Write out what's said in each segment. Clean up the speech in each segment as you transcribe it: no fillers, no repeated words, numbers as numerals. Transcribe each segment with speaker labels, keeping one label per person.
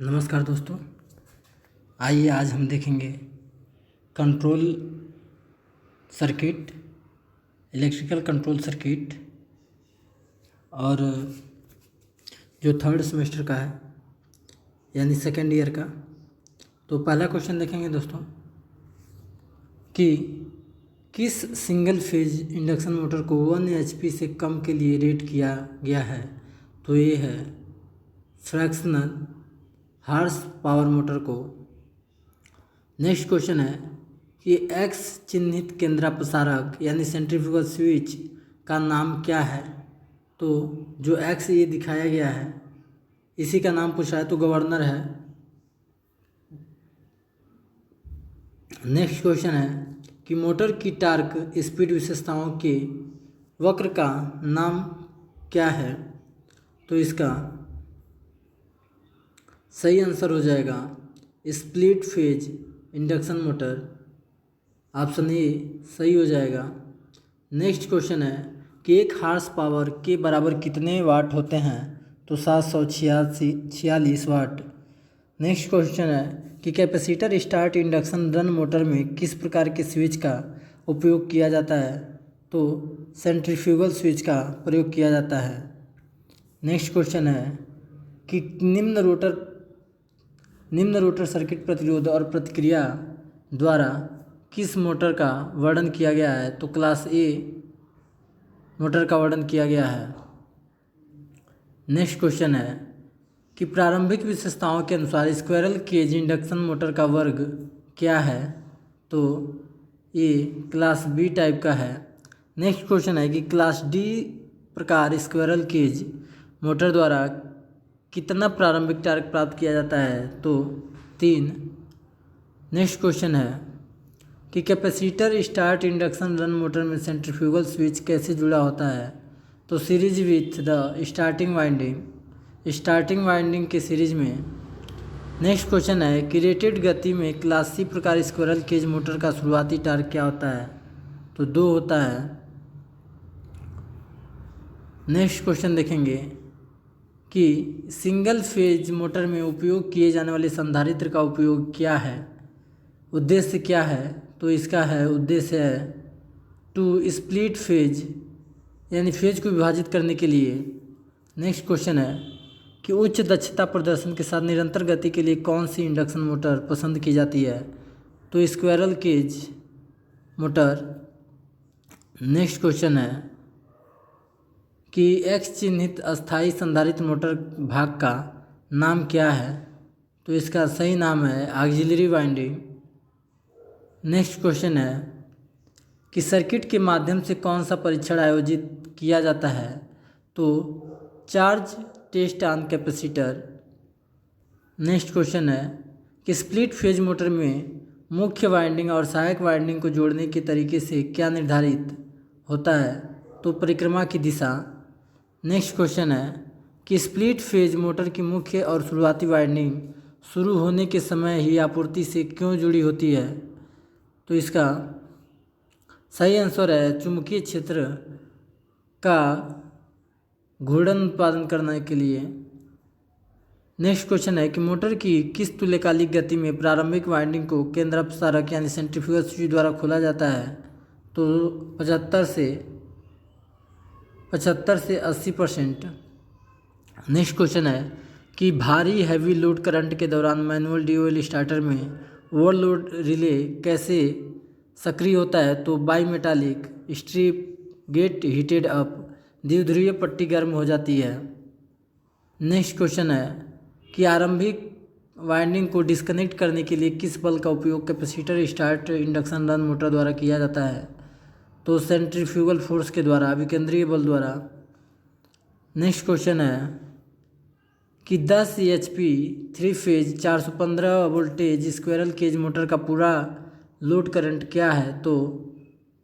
Speaker 1: नमस्कार दोस्तों, आइए आज हम देखेंगे control circuit, electrical control circuit और जो थर्ड सेमेस्टर का है यानी सेकेंड ईयर का। तो पहला क्वेश्चन देखेंगे दोस्तों कि किस सिंगल फेज इंडक्शन मोटर को 1 HP से कम के लिए रेट किया गया है। तो ये है फ्रैक्शनल हार्स पावर मोटर को। नेक्स्ट क्वेश्चन है कि एक्स चिन्हित केंद्रापसारक यानी सेंट्रीफ्यूगल स्विच का नाम क्या है। तो जो एक्स ये दिखाया गया है इसी का नाम पूछा है, तो गवर्नर है। नेक्स्ट क्वेश्चन है कि मोटर की टार्क स्पीड विशेषताओं के वक्र का नाम क्या है। तो इसका सही आंसर हो जाएगा split phase induction motor, option A सही हो जाएगा। नेक्स्ट क्वेश्चन है कि एक हार्स पावर के बराबर कितने वाट होते हैं। तो 746 वाट। नेक्स्ट क्वेश्चन है कि capacitor start induction run motor में किस प्रकार के स्विच का उपयोग किया जाता है। तो सेंट्रीफ्यूगल स्विच का प्रयोग किया जाता है। नेक्स्ट क्वेश्चन है कि निम्न रोटर सर्किट प्रतिरोध और प्रतिक्रिया द्वारा किस मोटर का वर्णन किया गया है। तो क्लास ए मोटर का वर्णन किया गया है। नेक्स्ट क्वेश्चन है कि प्रारंभिक विशेषताओं के अनुसार स्क्विरल केज इंडक्शन मोटर का वर्ग क्या है। तो ये क्लास बी टाइप का है। नेक्स्ट क्वेश्चन है कि क्लास डी प्रकार स्क्विरल केज मोटर द्वारा कितना प्रारंभिक टार्क प्राप्त किया जाता है। तो 3। नेक्स्ट क्वेश्चन है कि capacitor start induction run motor में सेंट्रीफ्यूगल स्विच कैसे जुड़ा होता है। तो series with the starting winding के सीरीज में। नेक्स्ट क्वेश्चन है कि रेटेड गति में क्लास सी प्रकार स्क्विरल केज मोटर का शुरुआती टार्क क्या होता है। तो 2 होता है। नेक्स्ट क्वेश्चन देखेंगे कि सिंगल फेज मोटर में उपयोग किए जाने वाले संधारित्र का उपयोग क्या है, उद्देश्य क्या है। तो इसका है उद्देश्य है टू स्प्लिट फेज यानी फेज को विभाजित करने के लिए। नेक्स्ट क्वेश्चन है कि उच्च दक्षता प्रदर्शन के साथ निरंतर गति के लिए कौन सी इंडक्शन मोटर पसंद की जाती है। तो squirrel cage motor. Next question है कि एक्स चिन्हित अस्थायी संधारित्र मोटर भाग का नाम क्या है। तो इसका सही नाम है ऑक्सिलरी वाइंडिंग। नेक्स्ट क्वेश्चन है कि सर्किट के माध्यम से कौन सा परीक्षण आयोजित किया जाता है। तो charge test on capacitor. Next question है कि स्प्लिट फेज मोटर में मुख्य वाइंडिंग और सहायक वाइंडिंग को जोड़ने के तरीके से क्या निर्धारित होता है। तो परिक्रमा की दिशा। नेक्स्ट क्वेश्चन है कि स्प्लिट फेज मोटर की मुख्य और शुरुआती वाइंडिंग शुरू होने के समय ही आपूर्ति से क्यों जुड़ी होती है। तो इसका सही आंसर है चुंबकीय क्षेत्र का घूर्णन उत्पादन करने के लिए। नेक्स्ट क्वेश्चन है कि मोटर की किस तुल्यकालिक गति में प्रारंभिक वाइंडिंग को केंद्रापसारक यानी सेंट्रीफ्यूगल स्विच द्वारा खोला जाता है। तो 75 से 80%। नेक्स्ट क्वेश्चन है कि भारी हैवी लोड करंट के दौरान मैनुअल DOL स्टार्टर में ओवरलोड रिले कैसे सक्रिय होता है। तो by metallic strip gate heated up, द्विध्रुवीय पट्टी गर्म हो जाती है। नेक्स्ट क्वेश्चन है कि आरंभिक वाइंडिंग को डिस्कनेक्ट करने के लिए किस बल का उपयोग capacitor start induction run motor द्वारा किया जाता है। तो सेंट्रीफ्यूगल फोर्स के द्वारा, अभिकेंद्रीय बल द्वारा। नेक्स्ट क्वेश्चन है कि 10 HP 3 phase 415 voltage squirrel cage motor का पूरा लोड करंट क्या है। तो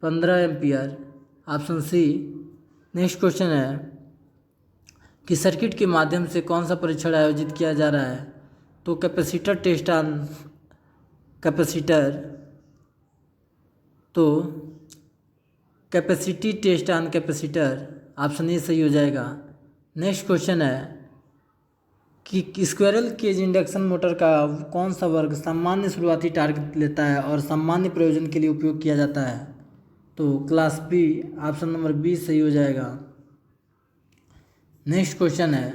Speaker 1: 15 ampere, option C. Next question है कि सर्किट के माध्यम से कौन सा परीक्षण आयोजित किया जा रहा है। तो कैपेसिटर टेस्ट ऑन कैपेसिटर। तो capacity test on capacitor, option A सही हो जाएगा। नेक्स्ट क्वेश्चन है कि स्क्विरल केज इंडक्शन मोटर का कौन सा वर्ग सामान्य शुरुआती टार्क लेता है और सामान्य प्रयोजन के लिए उपयोग किया जाता है? तो class B, option number B सही हो जाएगा। नेक्स्ट क्वेश्चन है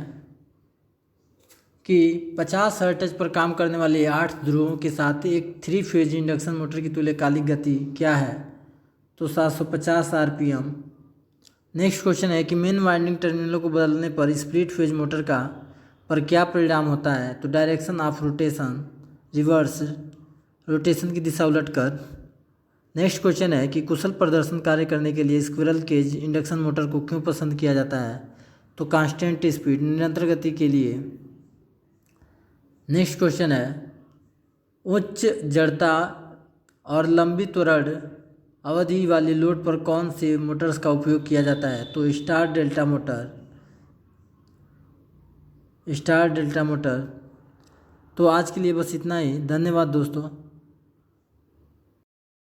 Speaker 1: कि 50 हर्ट्ज पर काम करने वाले 8 ध्रुवों के साथ एक 3 फेज इंडक्शन मोटर की तुल्यकालिक गति क्या है? तो 750 आरपीएम। नेक्स्ट क्वेश्चन है कि मेन वाइंडिंग टर्मिनलों को बदलने पर स्प्लिट फेज मोटर का पर क्या परिणाम होता है? तो direction of rotation, reverse, rotation की दिशा उलटकर। नेक्स्ट क्वेश्चन है कि कुशल प्रदर्शन कार्य करने के लिए स्क्विरल केज इंडक्शन मोटर को क्यों पसंद किया जाता है? तो कांस्टेंट स्पीड, निरंतर गति के लिए। नेक्स्ट क्वेश्चन है उच्च जड़ता और लंबी त्वरण अवधि वाली लोड पर कौन से मोटर्स का उपयोग किया जाता है? तो star delta motor, star delta motor. तो आज के लिए बस इतना ही। धन्यवाद दोस्तों।